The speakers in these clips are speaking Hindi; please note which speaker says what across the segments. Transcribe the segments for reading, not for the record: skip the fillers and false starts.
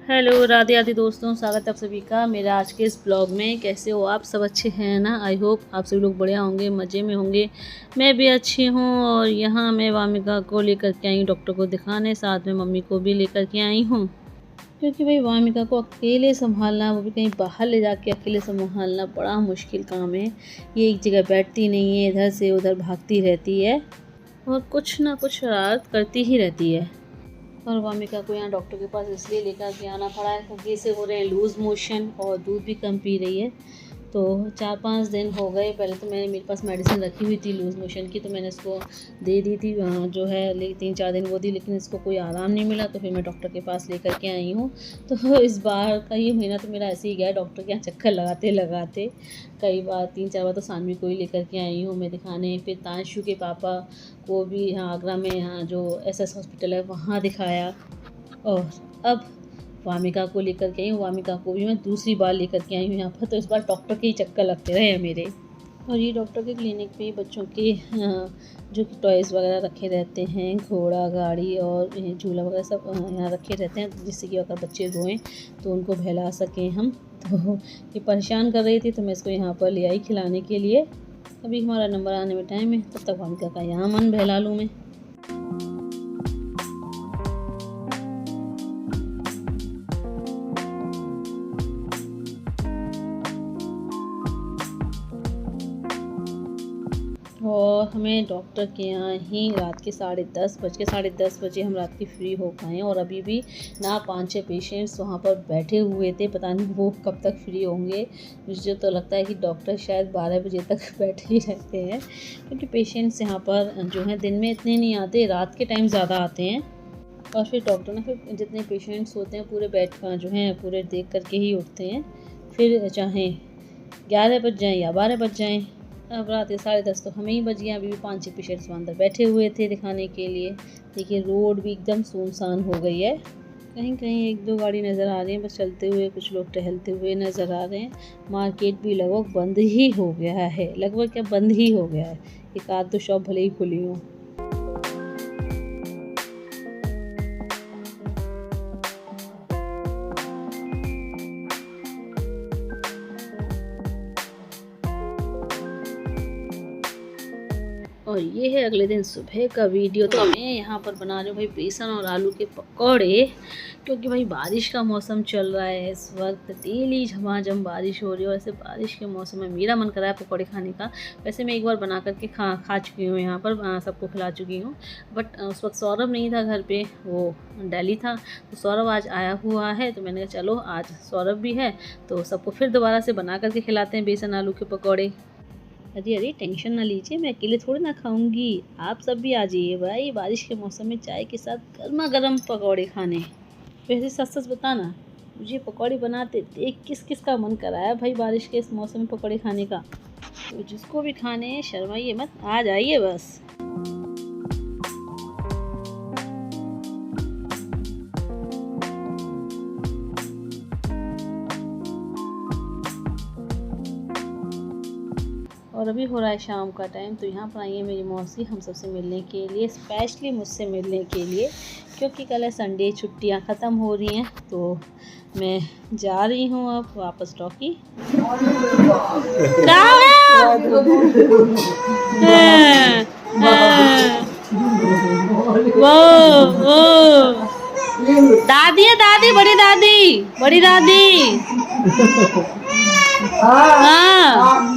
Speaker 1: हेलो राधे राधे दोस्तों, स्वागत है आप सभी का मेरे आज के इस ब्लॉग में। कैसे हो आप? सब अच्छे हैं ना? आई होप आप सभी लोग बढ़िया होंगे, मज़े में होंगे। मैं भी अच्छी हूँ। और यहाँ मैं वामिका को लेकर के आई हूँ डॉक्टर को दिखाने, साथ में मम्मी को भी लेकर के आई हूँ। क्योंकि भाई वामिका को अकेले संभालना, वो भी कहीं बाहर ले जाके अकेले संभालना बड़ा मुश्किल काम है। ये एक जगह बैठती नहीं है, इधर से उधर भागती रहती है और कुछ ना कुछ शरारत करती ही रहती है। और वामिका को यहाँ डॉक्टर के पास इसलिए लेकर के आना पड़ा है क्योंकि इसे हो रहे हैं लूज़ मोशन और दूध भी कम पी रही है। तो 4-5 दिन हो गए। पहले तो मेरे पास मेडिसिन रखी हुई थी लूज़ मोशन की, तो मैंने इसको दे दी थी जो है 3-4 दिन वो दी, लेकिन इसको कोई आराम नहीं मिला। तो फिर मैं डॉक्टर के पास लेकर के आई हूँ। तो इस बार का ये महीना तो मेरा ऐसे ही गया डॉक्टर के यहाँ चक्कर लगाते लगाते। कई बार 3-4 बार तो सानवी को ही लेकर के आई हूँ मैं दिखाने। फिर तांशु के पापा को भी यहाँ आगरा में, यहाँ जो SS हॉस्पिटल है वहाँ दिखाया। और अब वामिका को लेकर के आई हूँ। वामिका को भी मैं दूसरी बार लेकर के आई हूँ यहाँ पर। तो इस बार डॉक्टर के ही चक्कर लगते रहे हैं मेरे। और ये डॉक्टर के क्लिनिक पे बच्चों के जो कि टॉयज़ वगैरह रखे रहते हैं, घोड़ा गाड़ी और झूला वगैरह सब यहाँ रखे रहते हैं, जिससे कि अगर बच्चे रोएं तो उनको बहला सकें हम। तो ये परेशान कर रही थी, तो मैं इसको यहाँ पर ले आई खिलाने के लिए। अभी हमारा नंबर आने में टाइम है, तब तक वामिका का यहाँ मन बहला लूँ मैं। और हमें डॉक्टर के यहाँ ही रात के 10:30 बजे हम रात के फ्री हो पाए। और अभी भी ना 5-6 पेशेंट्स वहाँ पर बैठे हुए थे, पता नहीं वो कब तक फ्री होंगे। मुझे तो लगता है कि डॉक्टर शायद 12 बजे तक बैठे ही रहते हैं, क्योंकि पेशेंट्स यहाँ पर जो है दिन में इतने नहीं आते, रात के टाइम ज़्यादा आते हैं। और फिर डॉक्टर ने फिर जितने पेशेंट्स होते हैं पूरे बेड का जो है पूरे देख करके ही उठते हैं, फिर चाहे 11 बज जाएँ या 12 बज जाएँ। अब रात के 10:30 तो हमें ही बज गया। अभी भी 5-6 पेशेंट्स अंदर बैठे हुए थे दिखाने के लिए। देखिए रोड भी एकदम सुनसान हो गई है। कहीं कहीं 1-2 गाड़ी नज़र आ रही है बस चलते हुए, कुछ लोग टहलते हुए नज़र आ रहे हैं। मार्केट भी लगभग बंद ही हो गया है, लगभग क्या बंद ही हो गया है। एक आध दो शॉप भले ही खुली हों। और ये है अगले दिन सुबह का वीडियो। तो मैं यहाँ पर बना रही हूँ भाई बेसन और आलू के पकौड़े, क्योंकि भाई बारिश का मौसम चल रहा है इस वक्त। डेली झमाझम बारिश हो रही है और ऐसे बारिश के मौसम में मेरा मन कर रहा है पकौड़े खाने का। वैसे मैं एक बार बना करके खा चुकी हूँ, यहाँ पर सबको खिला चुकी हूँ। बट उस वक्त सौरभ नहीं था घर पे, वो दिल्ली था। तो सौरभ आज आया हुआ है, तो मैंने कहा चलो आज सौरभ भी है तो सबको फिर दोबारा से बना करके खिलाते हैं बेसन आलू के पकौड़े। अरे टेंशन ना लीजिए, मैं अकेले थोड़ी ना खाऊंगी, आप सब भी आ जाइए भाई बारिश के मौसम में चाय के साथ गर्मा गर्म पकौड़े खाने। वैसे सच सच बताना, मुझे पकौड़े बनाते देख किस किस का मन कर रहा है भाई बारिश के इस मौसम में पकौड़े खाने का। तो जिसको भी खाने हैं शर्माइए मत, आ जाइए बस। और अभी हो रहा है शाम का टाइम, तो यहाँ पर आई है मेरी मौसी हम सबसे मिलने के लिए, स्पेशली मुझसे मिलने के लिए, क्योंकि कल है संडे, छुट्टियाँ ख़त्म हो रही हैं। तो मैं जा रही हूँ अब वापस टॉकी। दादी है, दादी, बड़ी दादी, बड़ी दादी। हाँ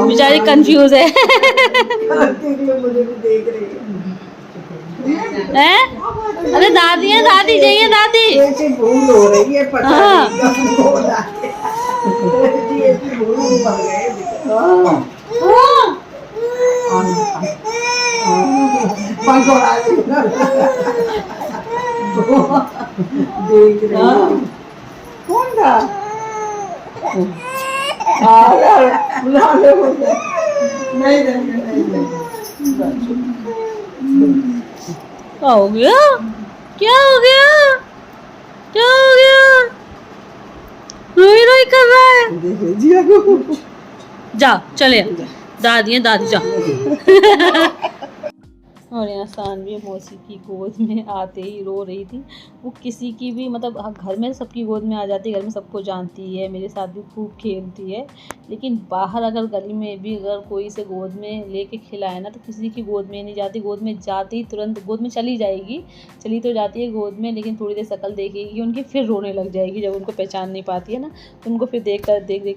Speaker 1: बेचारी कंफ्यूज है। अरे दादी है, दादी चाहिए, दादी। भूल हो रही है, पता देख रही कौन था? क्या हो गया? क्या हो गया? क्या हो गया? रोई रोई कर रहा है। जा चले दादी है, दादी जाओ। और यहाँ सानवी मौसी की गोद में आते ही रो रही थी। वो किसी की भी मतलब घर में सबकी गोद में आ जाती है, घर में सबको जानती है, मेरे साथ भी खूब खेलती है। लेकिन बाहर अगर गली में भी अगर कोई से गोद में लेके खिलाए ना तो किसी की गोद में नहीं जाती। गोद में जाती तुरंत गोद में चली जाएगी, चली तो जाती है गोद में, लेकिन थोड़ी देर शक्ल देखेगी उनकी फिर रोने लग जाएगी। जब उनको पहचान नहीं पाती है ना उनको फिर देख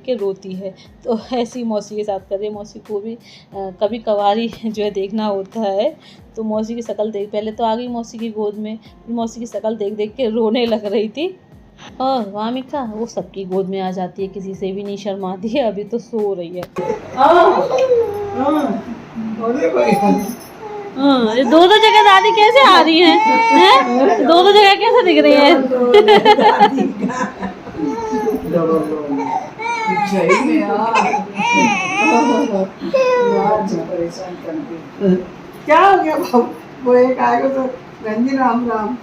Speaker 1: के रोती है। तो ऐसी मौसी के साथ कर रही है। मौसी को भी कभी कभारी जो है देखना होता है। तो मौसी की शक्ल देख, पहले तो आ गई मौसी की गोद में, फिर मौसी की शक्ल देख के रोने लग रही थी। और वामिका वो सबकी गोद में आ जाती है, किसी से भी नहीं शर्माती है। अभी तो सो रही है। ये दो जगह दादी कैसे आ रही हैं? दो जगह कैसे दिख रही है?
Speaker 2: क्या हो गया बाबू? वो एक आएगा तो बहन राम राम।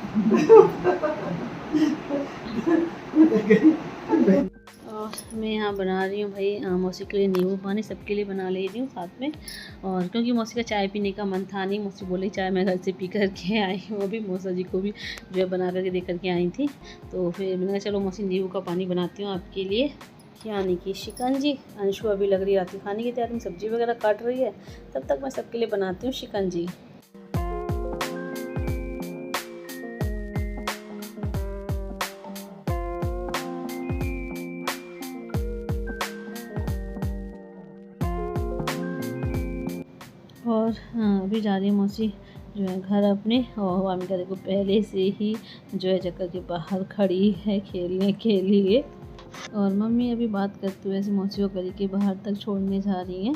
Speaker 1: और मैं यहाँ बना रही हूँ भाई मौसी के लिए नींबू पानी, सबके लिए बना ले रही हूँ साथ में। और क्योंकि मौसी का चाय पीने का मन था नहीं, मौसी बोली चाय मैं घर से पी कर के आई हूँ। वो भी मौसा जी को भी जो है बना करके दे करके आई थी। तो फिर मैंने कहा चलो मौसी नींबू का पानी बनाती हूँ आपके लिए, यानी कि शिकंजी। अंशु अभी लग रही है रात खाने की तैयारी में, सब्जी वगैरह काट रही है, तब तक मैं सबके लिए बनाती हूँ शिकंजी। और अभी जा रही है मौसी जो है घर अपने। और वामिका देखो पहले से ही जो है जगह के बाहर खड़ी है खेलने के लिए। और मम्मी अभी बात करते हुए ऐसे मौसी को गली के बाहर तक छोड़ने जा रही हैं।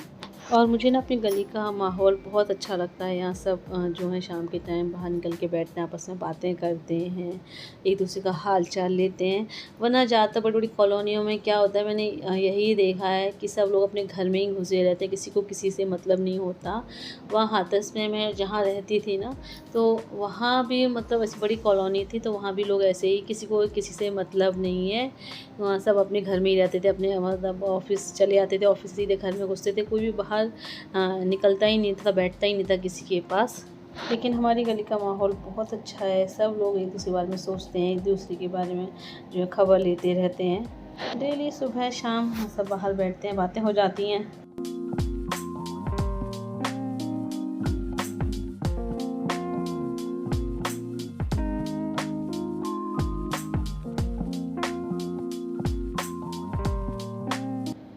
Speaker 1: और मुझे ना अपनी गली का माहौल बहुत अच्छा लगता है। यहाँ सब जो है शाम के टाइम बाहर निकल के बैठते हैं, आपस में बातें करते हैं, एक दूसरे का हाल चाल लेते हैं। वरना ज़्यादातर बड़ी बड़ी कॉलोनियों में क्या होता है, मैंने यही देखा है कि सब लोग अपने घर में ही घुसे रहते हैं, किसी को किसी से मतलब नहीं होता। वहाँ हाथरस में मैं जहाँ रहती थी ना, तो वहाँ भी मतलब ऐसी बड़ी कॉलोनी थी, तो वहाँ भी लोग ऐसे ही, किसी को किसी से मतलब नहीं है। वहाँ सब अपने घर में ही रहते थे, अपने मतलब ऑफिस चले आते थे, ऑफिस सीधे घर में घुसते थे, कोई भी बाहर निकलता ही नहीं था, बैठता ही नहीं था किसी के पास। लेकिन हमारी गली का माहौल बहुत अच्छा है। सब लोग एक दूसरे के बारे में सोचते हैं, एक दूसरे के बारे में जो है खबर लेते रहते हैं। डेली सुबह शाम सब बाहर बैठते हैं, बातें हो जाती हैं।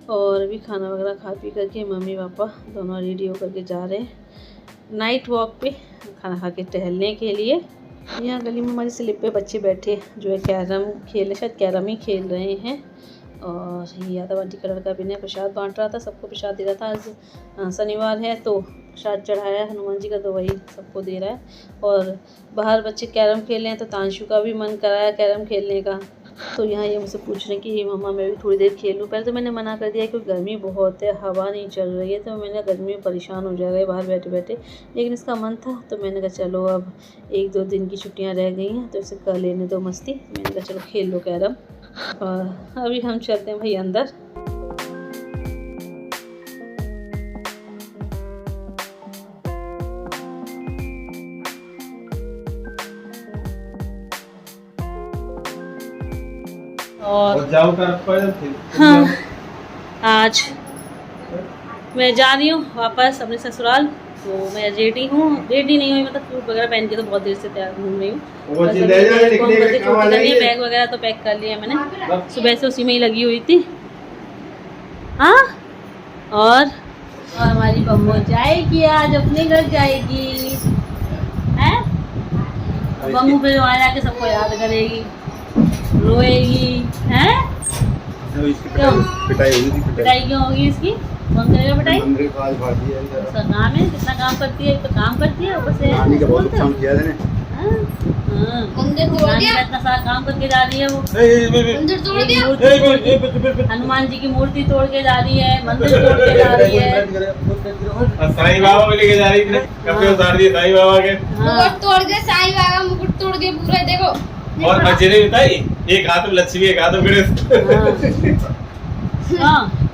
Speaker 1: और अभी खाना वगैरह खा पी करके मम्मी पापा दोनों रेडी होकर के जा रहे हैं नाइट वॉक पे, खाना खा के टहलने के लिए। यहाँ गली में हमारे स्लिप पे बच्चे बैठे जो है कैरम खेल, शायद कैरम ही खेल रहे हैं। और यादव आंटी का लड़का भी ने प्रसाद बांट रहा था, सबको प्रसाद दे रहा था। आज शनिवार है तो प्रसाद चढ़ाया हनुमान जी का, तो वही सबको दे रहा है। और बाहर बच्चे कैरम खेल रहे हैं, तो तांशु का भी मन कराया कैरम खेलने का। तो यहाँ ये मुझसे पूछ रहे हैं कि मम्मा मैं भी थोड़ी देर खेल लूँ। पहले तो मैंने मना कर दिया क्योंकि गर्मी बहुत है, हवा नहीं चल रही है, तो मैंने गर्मी में परेशान हो जाएगा बाहर बैठे बैठे। लेकिन इसका मन था तो मैंने कहा चलो अब 1-2 दिन की छुट्टियाँ रह गई हैं तो इसे कर लेने दो मस्ती। मैंने कहा चलो खेल लो कैरम। और अभी हम चलते हैं भाई अंदर। और हाँ, आज मैं जा रही हूँ वापस अपने ससुराल। तो मैं रेडी हूँ, रेडी नहीं हुई मतलब सूट वगैरह पहन के तो बहुत देर से तैयार घूम रही हूँ। बैग वगैरह तो पैक कर लिया मैंने, सुबह से उसी में ही लगी हुई थी। हाँ, और हमारी बम्बो जाएगी आज अपने घर जाएगी है। बम्बू पे जो आया के सबको याद करेगी, रोएगी हैं। क्यों पिटाई क्यों होगी इसकी? कौन करेगा पिटाई? उसका काम है, कितना काम करती है, तो काम करती है ऊपर से इतना सारा काम करके जा रही है। वो हनुमान जी की मूर्ति तोड़ के जा रही है, मंदिर तोड़ के जा रही है,
Speaker 3: साईं बाबा को लेके जा रही थी, कपड़े उतार दिए साईं बाबा के,
Speaker 4: मुकुट तोड़ के साईं बाबा मुकुट तोड़ के पूरा देखो।
Speaker 3: और बच्चे ने बताई एक हाथ में लक्ष्मी एक हाथ में गणेश।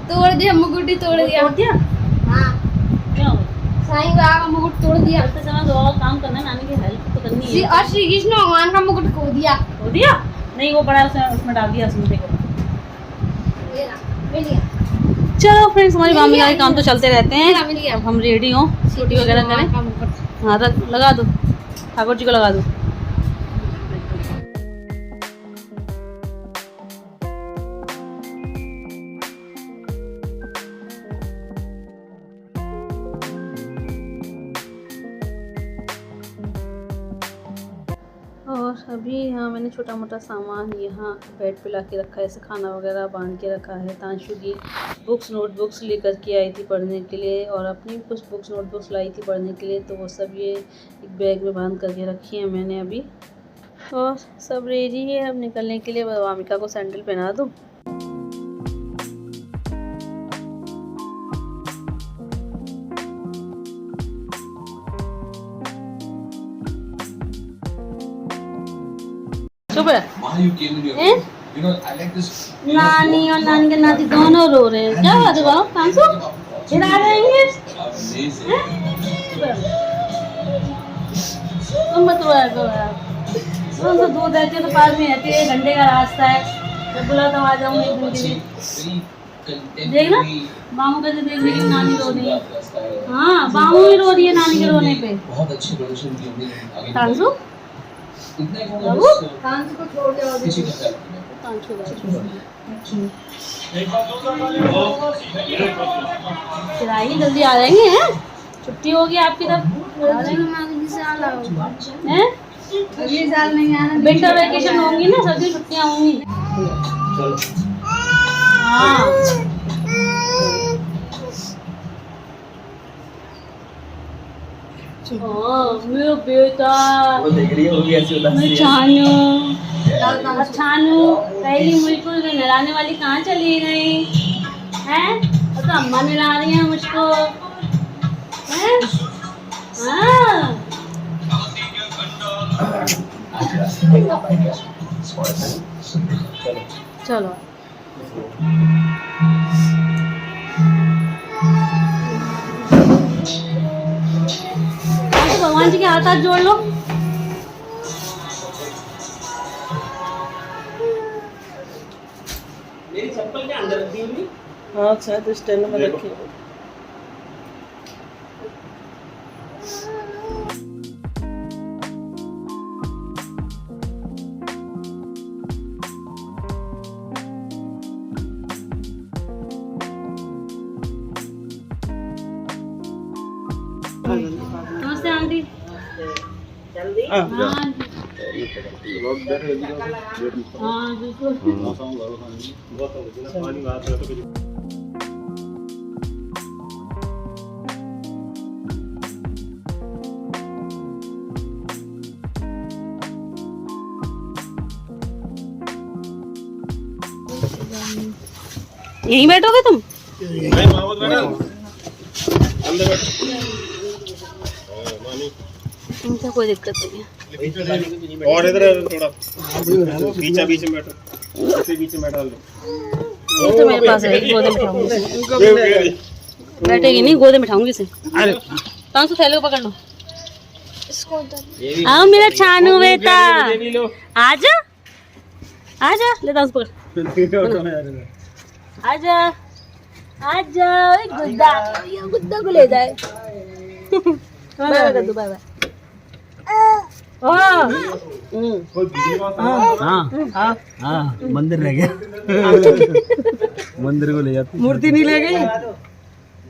Speaker 4: तोड़ दिया, मुकुट ही तोड़ दिया।
Speaker 1: हाँ
Speaker 4: साईं बाबा का मुकुट तोड़ दिया।
Speaker 1: चलते समय तो और काम करना है, नानी की हेल्प तो करनी है।
Speaker 4: और श्री कृष्ण भगवान का मुकुट खो दिया।
Speaker 1: हो दिया? नहीं वो बड़ा उसमें डाल दिया उसमें, देखो।
Speaker 4: मिल गया।
Speaker 1: चलो फ्रेंड्स, हमारी मामी का काम तो चलते रहते हैं।
Speaker 4: मिल गया।
Speaker 1: अब हम रेडी हो, छुट्टी वगैरह करें।
Speaker 4: का मुकुट।
Speaker 1: हाँ लगा दो, ठाकुर जी को लगा दो। और अभी यहाँ मैंने छोटा मोटा सामान यहाँ बेड पे ला के रखा है, जैसे खाना वगैरह बांध के रखा है। तांशु की बुक्स नोटबुक्स लेकर के आई थी पढ़ने के लिए, और अपनी भी कुछ बुक्स नोटबुक्स लाई थी पढ़ने के लिए, तो वो सब ये एक बैग में बांध करके रखी है मैंने अभी। और सब रेडी है अब निकलने के लिए। वामिका को सैंडल पहना दूँ। नानी और नानी के नाती दोनों रो रहे हैं। क्या बात है बाबा, तांशु चिढ़ा रहे हैं? तुम मत रोया करो यार, तुम तो दूध देती हो तो पास में रहती है, 1 घंटे का रास्ता है। जब बुला तो आ जाऊंगी एक दिन के लिए। देखना मामू कैसे देख रही है, नानी रो रही है। हाँ मामू भी रो रही है नानी के रोने पे। तांशु
Speaker 2: कांच को छोड़ दो।
Speaker 1: चिराई जल्दी आ जाएंगे हैं, छुट्टी होगी आपकी तब।
Speaker 4: अगले साल
Speaker 1: हैं?
Speaker 2: अगले साल नहीं आना।
Speaker 1: विंटर वेकेशन होंगी ना, सर्दी छुट्टियां होंगी। हाँ मेरा बेटा छानू पहली मुझको नहलाने वाली कहाँ चली गई हैं? तो अम्मा नहला रही हैं मुझको हैं? हाँ चलो भगवान जी के हाथ जोड़ लो।
Speaker 5: मेरी चप्पल के अंदर रखी हुई।
Speaker 2: हाँ शायद स्टैंड में रखी।
Speaker 1: नमस्ते आंटी। हाँ बिल्कुल। यहीं बैठोगे तुम? तुमसे कोई दिक्कत नहीं है।
Speaker 3: और इधर थोड़ा बीच में बैठो, बीच में बैठा लो।
Speaker 1: ये तो मेरे पास है, गोदे में बिठाऊंगी। बैठेगी नहीं, गोदे में बिठाऊंगी इसे। तांशु थैले को पकड़ लो। आओ मेरा छानू बेटा, आजा आजा, ले तांशु पकड़, आजा आजा। गुड्डा, गुड्डा को ले जाए। बाय बाय कर दो, बाय बाय।
Speaker 5: हाँ मंदिर रह गया। मंदिर को ले जाते।
Speaker 2: मूर्ति नहीं ले गई?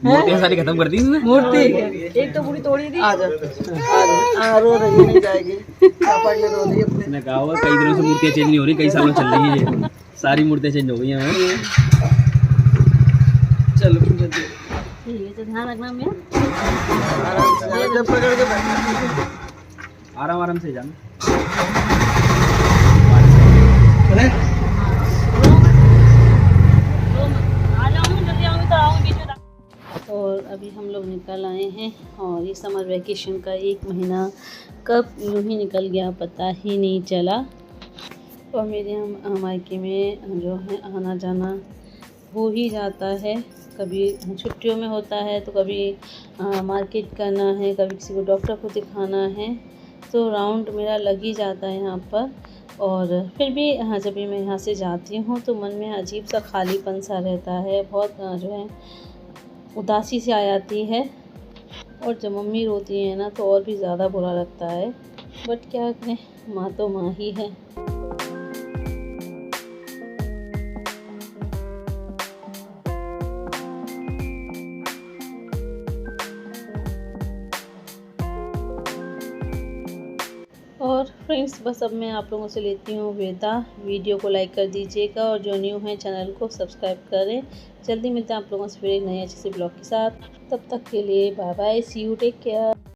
Speaker 5: मूर्तियाँ सारी खत्म कर दी इसने।
Speaker 2: मूर्ति एक तो पूरी तोड़ी थी। आजा हाँ, रो रही नहीं जाएगी, पापा के लिए रो रही है।
Speaker 5: उसने कहा होगा कई दिनों से मूर्तियाँ चेंज नहीं हो रही, कई सालों चल रही है ये, सारी मूर्तियाँ चेंज हो गई हैं।
Speaker 2: चलो ठीक है,
Speaker 1: तो ध्यान रखना मेरा।
Speaker 2: जब पकड़ के बैठना।
Speaker 5: आराम आराम से जाना।
Speaker 1: और अभी हम लोग निकल आए हैं, और ये समर वैकेशन का 1 महीना कब यूँ ही निकल गया पता ही नहीं चला। और मेरे मायके में जो है आना जाना हो ही जाता है कभी छुट्टियों में होता है तो कभी मार्केट करना है, कभी किसी को डॉक्टर को दिखाना है, तो राउंड मेरा लग ही जाता है यहाँ पर। और फिर भी हाँ, जब भी मैं यहाँ से जाती हूँ तो मन में अजीब सा खालीपन सा रहता है, बहुत जो है उदासी सी आ जाती है। और जब मम्मी रोती है ना तो और भी ज़्यादा बुरा लगता है, बट क्या करें, माँ तो माँ ही है। और फ्रेंड्स, बस अब मैं आप लोगों से लेती हूँ विदा। वीडियो को लाइक कर दीजिएगा और जो न्यू है चैनल को सब्सक्राइब करें। जल्दी मिलते हैं आप लोगों से फिर एक नए अच्छे से ब्लॉग के साथ। तब तक के लिए bye bye, see you, take care.